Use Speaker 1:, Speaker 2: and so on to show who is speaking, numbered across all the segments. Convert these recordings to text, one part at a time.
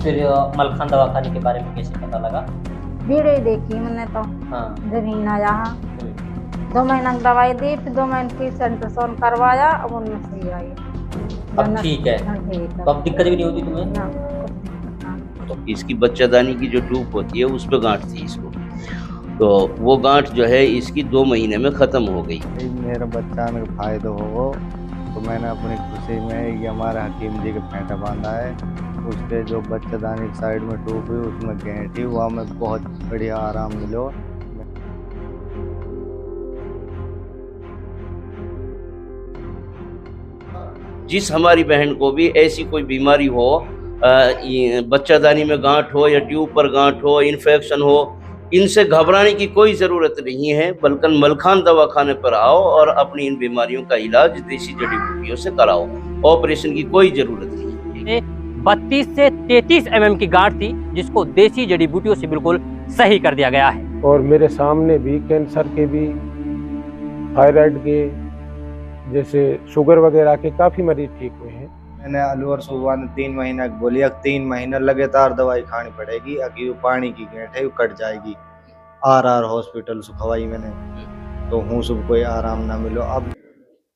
Speaker 1: फिर मलखान दवाखाने के बारे में कैसे पता लगा?
Speaker 2: वीडियो ही देखी मैंने तो।
Speaker 1: हाँ।
Speaker 2: जब ही ना यहाँ 2 महीना की दवाई दी, फिर 2 महीने की अल्ट्रासाउंड करवाया, अब उनमें सही आई।
Speaker 1: अब ठीक है।
Speaker 2: हाँ, ठीक है।
Speaker 1: तो अब दिक्कत भी नहीं होती तुम्हें?
Speaker 2: ना, कुछ दिक्कत ना।
Speaker 3: तो इसकी बच्चादानी की जो ट्यूब होती है उस पर गांठ थी इसको, तो वो गांठ जो है इसकी 2 महीने में ख़त्म हो गई।
Speaker 4: मेरा बच्चा में फायदा हो तो मैंने अपनी खुशी में ये हमारे हकीम जी के फेंटा बांधा है, उसके जो बच्चादानी की साइड में ट्यूब हुई उसमें गांठ थी, वहाँ में बहुत बढ़िया आराम मिलो।
Speaker 3: जिस हमारी बहन को भी ऐसी कोई बीमारी हो, बच्चादानी में गांठ हो या ट्यूब पर गांठ हो, इन्फेक्शन हो, इनसे घबराने की कोई ज़रूरत नहीं है, बल्कि मलखान दवाखाने पर आओ और अपनी इन बीमारियों का इलाज देसी जड़ी बूटियों से कराओ। ऑपरेशन की कोई ज़रूरत नहीं है।
Speaker 1: 32 से 33 mm की गांठ थी जिसको देसी जड़ी बूटियों से बिल्कुल सही कर दिया गया है।
Speaker 5: और मेरे सामने भी कैंसर के भी, थायराइड के, जैसे शुगर वगैरह के काफ़ी मरीज ठीक हुए हैं।
Speaker 4: मैंने अलवर सुबह ने 3 महीना बोलिया, 3 महीना लगातार दवाई खानी पड़ेगी, अभी वो पानी की गांठ है वो कट जाएगी। आर हॉस्पिटल से खवाई मैंने, तो हूँ सब कोई आराम ना मिलो। अब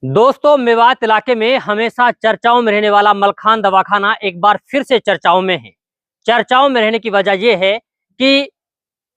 Speaker 1: दोस्तों, मेवात इलाके में हमेशा चर्चाओं में रहने वाला मलखान दवाखाना एक बार फिर से चर्चाओं में है। चर्चाओं में रहने की वजह यह है कि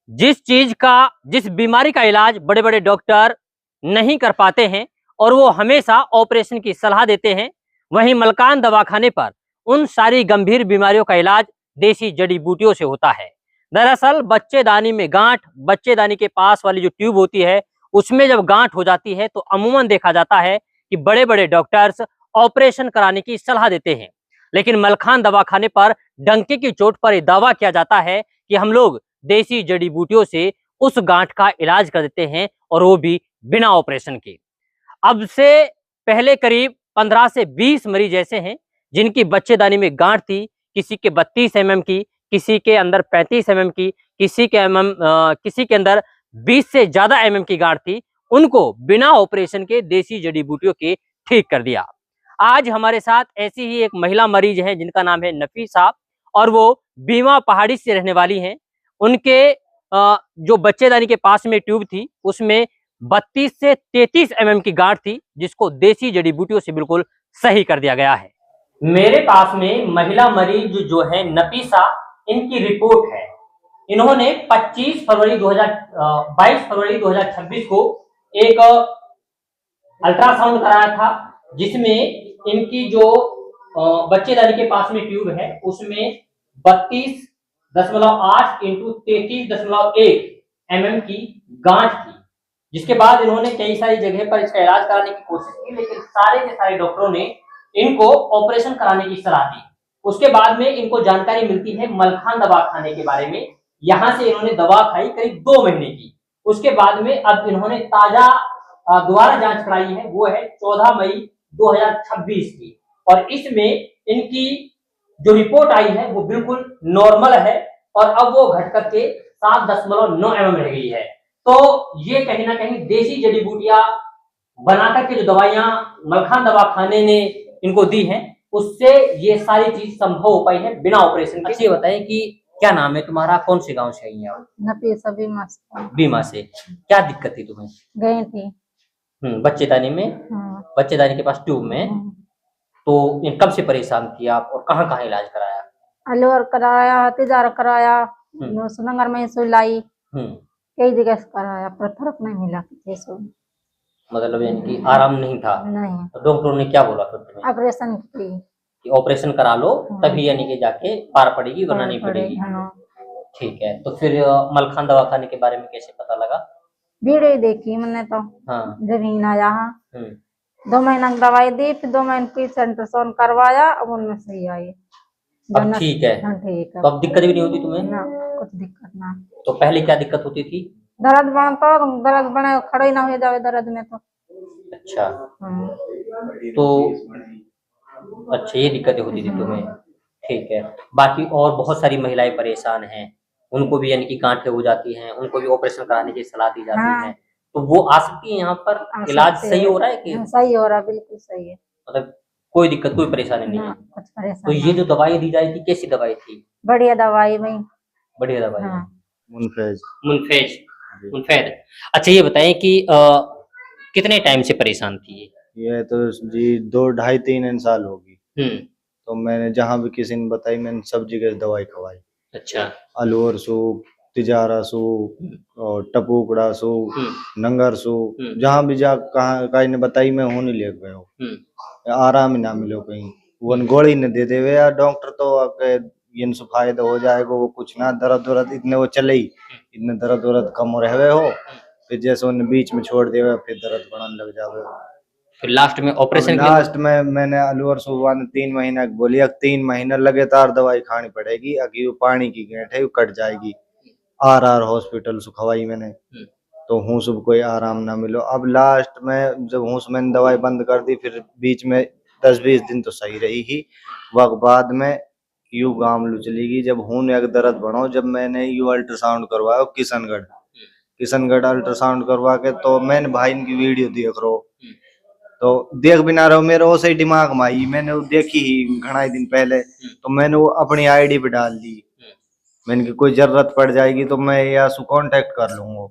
Speaker 1: जिस बीमारी का इलाज बड़े बड़े डॉक्टर नहीं कर पाते हैं और वो हमेशा ऑपरेशन की सलाह देते हैं, वहीं मलखान दवाखाने पर उन सारी गंभीर बीमारियों का इलाज देसी जड़ी बूटियों से होता है। दरअसल बच्चेदानी में गांठ, बच्चेदानी के पास वाली जो ट्यूब होती है उसमें जब गांठ हो जाती है तो अमूमन देखा जाता है कि बड़े बड़े डॉक्टर्स ऑपरेशन कराने की सलाह देते हैं, लेकिन मलखान दवाखाने पर डंके की चोट पर यह दावा किया जाता है कि हम लोग देसी जड़ी बूटियों से उस गांठ का इलाज कर देते हैं और वो भी बिना ऑपरेशन के। अब से पहले करीब 15 से 20 मरीज ऐसे हैं जिनकी बच्चेदानी में गांठ थी, किसी के 32 mm की, किसी के अंदर 35 mm की, किसी के अंदर 20 से ज्यादा mm की गांठ थी। उनको बिना ऑपरेशन के देसी जड़ी बूटियों के ठीक कर दिया। आज हमारे साथ ऐसी ही एक महिला मरीज है जिनका नाम है नफीसा और वो बीमा पहाड़ी से रहने वाली हैं। उनके जो बच्चेदानी के पास में ट्यूब थी उसमें 32 से 33 mm की गांठ थी जिसको देसी जड़ी बूटियों से बिल्कुल सही कर दिया गया है। मेरे पास में महिला मरीज जो है नफीसा, इनकी रिपोर्ट है। इन्होंने 22 फरवरी 2026 को एक अल्ट्रासाउंड कराया था जिसमें इनकी जो बच्चेदानी के पास में ट्यूब है उसमें 32.8 इंटू 33.1 mm की गांठ थी, जिसके बाद इन्होंने कई सारी जगह पर इसका इलाज कराने की कोशिश की, लेकिन सारे के सारे डॉक्टरों ने इनको ऑपरेशन कराने की सलाह दी। उसके बाद में इनको जानकारी मिलती है मलखान दवाखाने के बारे में। यहाँ से इन्होंने दवा खाई करीब 2 महीने की। उसके बाद में अब इन्होंने ताजा दोबारा जांच कराई है, वो है 14 मई 2026 की, और इसमें इनकी जो रिपोर्ट आई है वो बिल्कुल नॉर्मल है और अब वो घट करके 7.9 mm रह गई है। तो ये कहीं ना कहीं देसी जड़ी बूटियां बनाकर के जो दवाइयां मलखान दवाखाने ने इनको दी हैं उससे ये सारी चीज संभव हो पाई है बिना ऑपरेशन के। ये बताएं कि क्या नाम है तुम्हारा, कौन से गांव से आई हैं आप?
Speaker 2: नफीसा
Speaker 1: बीमा से। क्या दिक्कत थी तुम्हें?
Speaker 2: गई थी
Speaker 1: बच्चेदानी में। बच्चेदानी के पास ट्यूब में। तो ये कब से परेशान थी आप और कहाँ कहाँ इलाज कराया?
Speaker 2: अलवर कराया, हतीजार कराया, सुनगर में सुलाई, कई जगह से कराया पर फर्क नहीं मिला किसी।
Speaker 1: मतलब यानी कि आराम नहीं था?
Speaker 2: नहीं।
Speaker 1: तो डॉक्टरों ने क्या बोला फिर तुम्हें?
Speaker 2: ऑपरेशन की
Speaker 1: कि ऑपरेशन करा लो तभी यानी कि जाके पार पड़ेगी, वरना नहीं पड़ेगी। ठीक है, तो फिर मलखान दवाखाने के बारे में कैसे पता लगा?
Speaker 2: वीडियो ही देखी मैंने तो।
Speaker 1: हाँ।
Speaker 2: जब ही ना यहाँ 2 महीना की दवाई दी, फिर 2 महीने की अल्ट्रासाउंड करवाया, अब उनमें सही आई।
Speaker 1: अब ठीक है।
Speaker 2: हाँ, ठीक है।
Speaker 1: तो अब दिक्कत भी नहीं होती तुम्हें?
Speaker 2: ना, कुछ दिक्कत ना।
Speaker 1: तो पहले क्या दिक्कत होती थी?
Speaker 2: दर्द बने खड़े ही ना हो जावे दर्द में तो।
Speaker 1: अच्छा। तो अच्छा, ये दिक्कतें होती थी तुम्हें। ठीक है। बाकी और बहुत सारी महिलाएं परेशान हैं, उनको भी यानी कि गांठें हो जाती हैं, उनको भी ऑपरेशन कराने की सलाह दी जाती है, तो वो आ सकती है यहाँ पर? इलाज सही हो रहा है कि?
Speaker 2: सही हो रहा, बिल्कुल सही है।
Speaker 1: मतलब कोई दिक्कत कोई परेशानी नहीं
Speaker 2: ना
Speaker 1: है।
Speaker 2: कुछ
Speaker 1: तो
Speaker 2: परेशानी
Speaker 1: ये जो दवाई दी जाती थी कैसी दवाई थी?
Speaker 2: बढ़िया दवाई में।
Speaker 1: बढ़िया दवाई।
Speaker 2: हाँ
Speaker 4: मुनफेज
Speaker 1: मुनफेज।
Speaker 4: जी।
Speaker 1: मुनफेद। अच्छा ये बताएं कि कितने टाइम से परेशान थी ये?
Speaker 4: ये तो जी 2 ढाई 3 साल होगी। तो मैंने जहाँ भी किसी ने बताई मैंने सब जगह दवाई खवाई।
Speaker 1: अच्छा।
Speaker 4: अलवर सूप, तिजारा सूप और टपूकड़ा सूप, नंगर सूप, जहाँ भी जा कहाँ कहीं ने बताई मैं हूँ नहीं ले गए हो। आराम ही ना मिलो कहीं। वो गोली ने दे देवे यार डॉक्टर तो आपके इनसे फायदा हो जाएगा वो कुछ ना दर्द इतने वो चले ही इतने दर्द कम हो रहे हो फिर जैसे उन्हें बीच में छोड़ देवे फिर दर्द बढ़ने लग जावे।
Speaker 1: फिर लास्ट में ऑपरेशन
Speaker 4: लास्ट में मैंने अलवर सुबह ने 3 महीना बोलिया 3 महीना लगातार दवाई खानी पड़ेगी अभी वो पानी की गेंठ है वो कट जाएगी। आर हॉस्पिटल सुखवाई मैंने तो हूँ सब कोई आराम ना मिलो। अब लास्ट में जब हूँ मैंने दवाई बंद कर दी फिर बीच में 10-20 दिन तो सही रही ही वक्त बाद में यू गामलू चली गई। जब हूँ एक दर्द बढ़ो जब मैंने यू अल्ट्रासाउंड करवाया किशनगढ़ अल्ट्रासाउंड करवा के तो मैंने भाई इनकी वीडियो देख रहा तो देख भी ना रहो मेरे वो सही दिमाग में आई मैंने वो देखी ही घना दिन पहले तो मैंने वो अपनी आईडी पे डाल दी। मैंने की कोई जरूरत पड़ जाएगी तो मैं या कांटेक्ट कर लूंगा।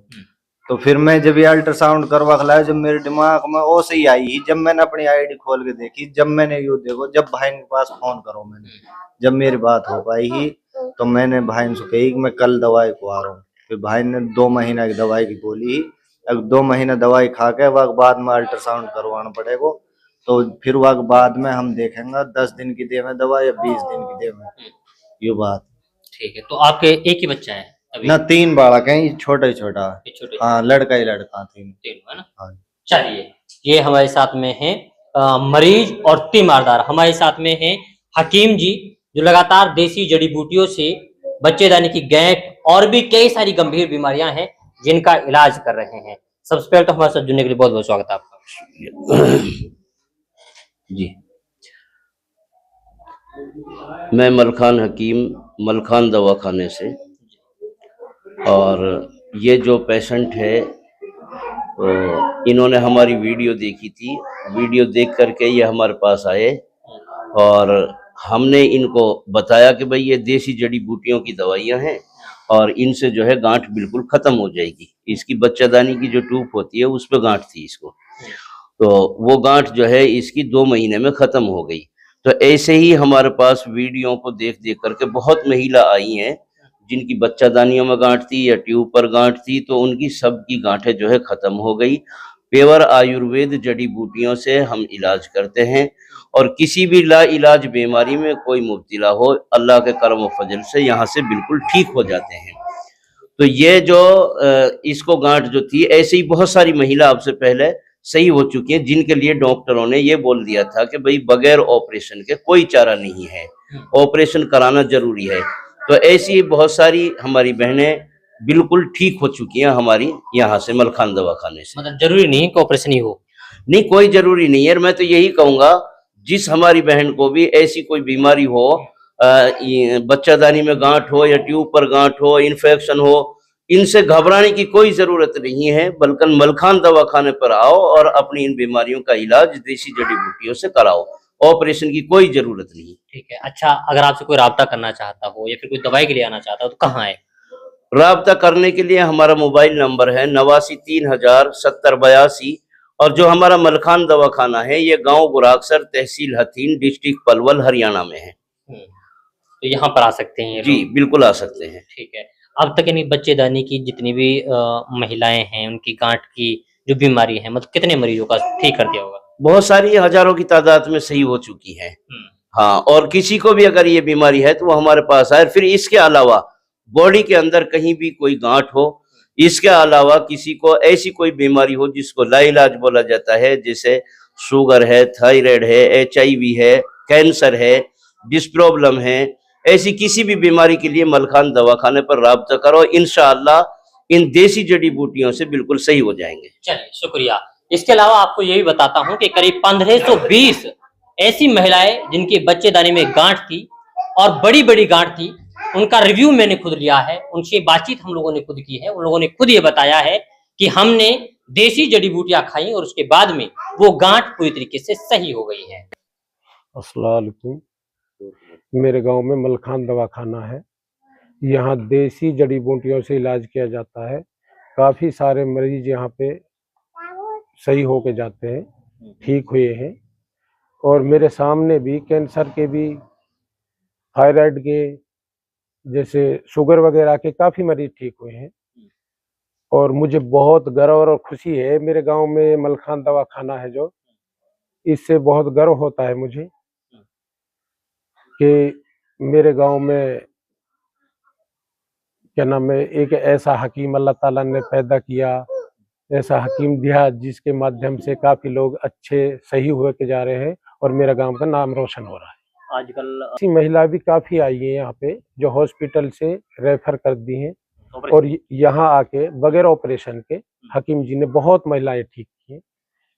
Speaker 4: तो फिर मैं जब ये अल्ट्रासाउंड करवा खिलाया जब मेरे दिमाग में वो सही आई ही जब मैंने अपनी आईडी खोल के देखी जब मैंने यू देखो जब भाई के पास फोन करो मैंने जब मेरी बात हो पाई ही तो मैंने भाई से कही कि मैं कल दवाई को आ रहा हूँ। फिर भाई ने 2 महीना की दवाई की बोली अब 2 महीना दवाई खा के वक्त बाद में अल्ट्रासाउंड करवाना पड़ेगा तो फिर वक्त बाद में हम देखेंगे 10 दिन की दे में दवा या 20 दिन की दे में ये बात।
Speaker 1: ठीक है। तो आपके एक ही बच्चा है अभी?
Speaker 4: ना 3 बालक हैं छोटा छोटा। हाँ लड़का ही लड़का 3
Speaker 1: है ना।
Speaker 4: हाँ।
Speaker 1: चलिए ये हमारे साथ में है मरीज और तीमारदार हमारे साथ में है हकीम जी जो लगातार देसी जड़ी बूटियों से बच्चेदानी की गैंठ और भी कई सारी गंभीर बीमारियां हैं जिनका इलाज कर रहे हैं। सबसे पहले तो हमारे साथ जुड़ने के लिए बहुत बहुत स्वागत है आपका।
Speaker 3: जी मैं मलखान हकीम मलखान दवाखाने से और ये जो पेशेंट है तो इन्होंने हमारी वीडियो देखी थी वीडियो देख करके ये हमारे पास आए और हमने इनको बताया कि भाई ये देसी जड़ी बूटियों की दवाइयाँ हैं और इनसे जो है गांठ बिल्कुल ख़त्म हो जाएगी। इसकी बच्चादानी की जो ट्यूब होती है उस पर गांठ थी इसको तो वो गांठ जो है इसकी 2 महीने में ख़त्म हो गई। तो ऐसे ही हमारे पास वीडियो को देख देख करके बहुत महिला आई हैं जिनकी बच्चादानियों में गांठ थी या ट्यूब पर गांठ थी तो उनकी सबकी गांठें जो है ख़त्म हो गई। पेवर आयुर्वेद जड़ी बूटियों से हम इलाज करते हैं और किसी भी ला इलाज बीमारी में कोई मुब्तला हो अल्लाह के करम व फजल से यहाँ से बिल्कुल ठीक हो जाते हैं। तो ये जो इसको गांठ जो थी ऐसे ही बहुत सारी महिला आपसे पहले सही हो चुकी है जिनके लिए डॉक्टरों ने ये बोल दिया था कि भाई बगैर ऑपरेशन के कोई चारा नहीं है ऑपरेशन कराना जरूरी है। तो ऐसी बहुत सारी हमारी बहनें बिल्कुल ठीक हो चुकी हैं हमारी यहाँ से मलखान दवाखाने से।
Speaker 1: मतलब जरूरी नहीं है कि ऑपरेशन ही हो?
Speaker 3: नहीं कोई जरूरी नहीं है। मैं तो यही कहूँगा जिस हमारी बहन को भी ऐसी कोई बीमारी हो बच्चादानी में गांठ हो या ट्यूब पर गांठ हो इन्फेक्शन हो इनसे घबराने की कोई जरूरत नहीं है बल्कि मलखान दवाखाने पर आओ और अपनी इन बीमारियों का इलाज देसी जड़ी बूटियों से कराओ ऑपरेशन की कोई जरूरत नहीं।
Speaker 1: ठीक है। अच्छा अगर आपसे कोई राब्ता करना चाहता हो या फिर कोई दवाई के लिए आना चाहता हो तो कहाँ है?
Speaker 3: राब्ता करने के लिए हमारा मोबाइल नंबर है 89 3000 70 82 और जो हमारा मलखान दवाखाना है ये गांव गुराकसर तहसील हथीन डिस्ट्रिक्ट पलवल हरियाणा में है।
Speaker 1: तो यहाँ पर आ सकते हैं
Speaker 3: जी बिल्कुल आ सकते हैं।
Speaker 1: ठीक है। अब तक यानी बच्चेदानी की जितनी भी महिलाएं हैं उनकी गांठ की जो बीमारी है मतलब कितने मरीजों का ठीक कर दिया होगा?
Speaker 3: बहुत सारी हजारों की तादाद में सही हो चुकी है। हाँ और किसी को भी अगर ये बीमारी है तो वो हमारे पास आए। फिर इसके अलावा बॉडी के अंदर कहीं भी कोई गांठ हो इसके अलावा किसी को ऐसी कोई बीमारी हो जिसको लाइलाज बोला जाता है जैसे शुगर है थायराइड है HIV है कैंसर है डिस्क प्रॉब्लम है ऐसी किसी भी बीमारी के लिए मलखान दवाखाने पर राब्ता करो इंशाअल्लाह इन देसी जड़ी बूटियों से बिल्कुल सही हो जाएंगे।
Speaker 1: चलिए शुक्रिया। इसके अलावा आपको ये भी बताता हूँ कि करीब 1520 ऐसी महिलाएं जिनकी बच्चेदानी में गांठ थी और बड़ी बड़ी गांठ थी उनका रिव्यू मैंने खुद लिया है उनसे बातचीत हम लोगों ने खुद की है। उन लोगों ने खुद ये बताया है कि हमने देसी जड़ी बूटियां खाई और उसके बाद में वो गांठ पूरी तरीके से सही हो गई है।
Speaker 5: अस्सलाम वालेकुम। मेरे गांव में मलखान दवाखाना है। यहाँ देसी जड़ी बूटियों से इलाज किया जाता है। काफ़ी सारे मरीज यहाँ पे सही होके जाते हैं, ठीक हुए हैं। और मेरे सामने भी कैंसर के भी, थायराइड के, जैसे शुगर वगैरह के काफ़ी मरीज ठीक हुए हैं। और मुझे बहुत गर्व और खुशी है, मेरे गांव में मलखान दवाखाना है जो, इससे बहुत गर्व होता है मुझे कि मेरे गांव में क्या नाम है, एक ऐसा हकीम अल्लाह ताला ने पैदा किया, ऐसा हकीम दिया जिसके माध्यम से काफ़ी लोग अच्छे सही हुए के जा रहे हैं और मेरा गांव का नाम रोशन हो रहा है।
Speaker 1: आजकल
Speaker 5: ऐसी महिला भी काफ़ी आई है यहाँ पे जो हॉस्पिटल से रेफर कर दी हैं और यहाँ आके बगैर ऑपरेशन के हकीम जी ने बहुत महिलाएं ठीक की हैं।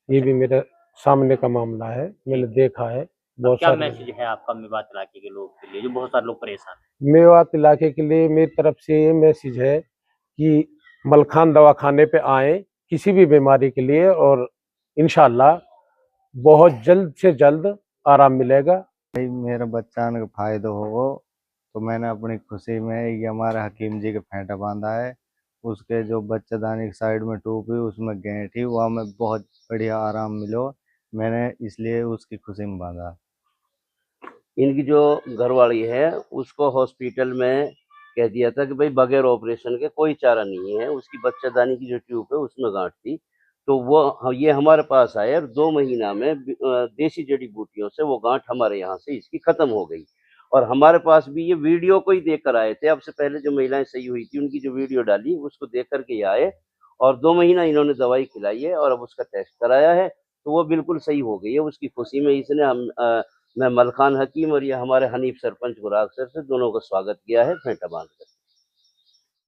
Speaker 5: ये भी मेरे सामने का मामला है, मैंने देखा है। बहुत
Speaker 1: क्या
Speaker 5: सारे
Speaker 1: मैसेज है आपका मेवात इलाके के लोग के लिए, जो बहुत सारे लोग परेशान हैं?
Speaker 5: मेवात इलाके के लिए मेरी तरफ से ये मैसेज है कि मलखान दवाखाने पे आए किसी भी बीमारी के लिए और इंशाल्लाह बहुत जल्द से जल्द आराम मिलेगा।
Speaker 4: भाई मेरा बच्चा का फायदा हो, तो मैंने अपनी खुशी में ये हमारे हकीम जी के फेंटा बांधा है। उसके जो बच्चेदानी की साइड में टूप हुई, उसमें गांठ थी, वहाँ में बहुत बढ़िया आराम मिलो, मैंने इसलिए उसकी खुशी में बांधा।
Speaker 3: इनकी जो घरवाली है उसको हॉस्पिटल में कह दिया था कि भाई बगैर ऑपरेशन के कोई चारा नहीं है। उसकी बच्चेदानी की जो ट्यूब है उसमें गांठ थी, तो वो ये हमारे पास आए और 2 महीना में देसी जड़ी बूटियों से वो गांठ हमारे यहाँ से इसकी खत्म हो गई। और हमारे पास भी ये वीडियो को ही देख कर आए थे। अब से पहले जो महिलाएं सही हुई थी उनकी जो वीडियो डाली उसको देख करके ये आए और 2 महीना इन्होंने दवाई खिलाई है और अब उसका टेस्ट कराया है, तो वो बिल्कुल सही हो गई है। उसकी खुशी में इसने मैं मलखान हकीम और ये हमारे हनीफ सरपंच गुराग सर से दोनों का स्वागत किया है फेंटा बांध।